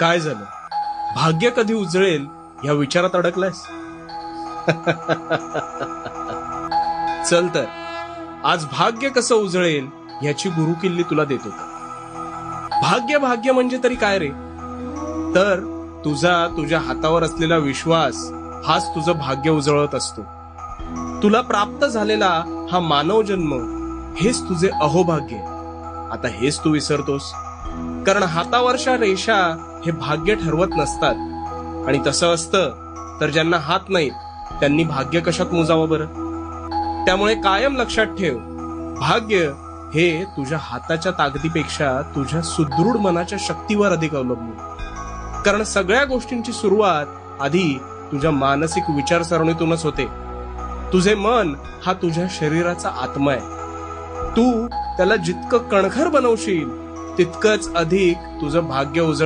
काय झालं? भाग्य कधी उजळेल या विचारात अडकलायस? चल तर आज भाग्य कसं उजळेल याची गुरुकिल्ली तुला देतो. भाग्य भाग्य म्हणजे तरी काय रे? तर तुझ्या हातावर असलेला विश्वास हाच तुझं भाग्य उजळत असतो. तुला प्राप्त झालेला हा मानव जन्म हेच तुझे अहोभाग्य. आता हेच तू विसरतोस, कारण हातावरच्या रेषा हे भाग्य ठरवत नसतात. आणि तसं असतं तर ज्यांना हात नाहीत त्यांनी भाग्य कशात मोजावं बरं? त्यामुळे कायम लक्षात ठेव, भाग्य हे तुझ्या हाताच्या ताकदीपेक्षा तुझ्या सुदृढ मनाच्या शक्तीवर अधिक अवलंबून. कारण सगळ्या गोष्टींची सुरुवात आधी तुझ्या मानसिक विचारसरणीतूनच होते. तुझे मन हा तुझ्या शरीराचा आत्मा आहे. तू त्याला जितकं कणखर बनवशील तितकंच अधिक तुझं भाग्य उजळ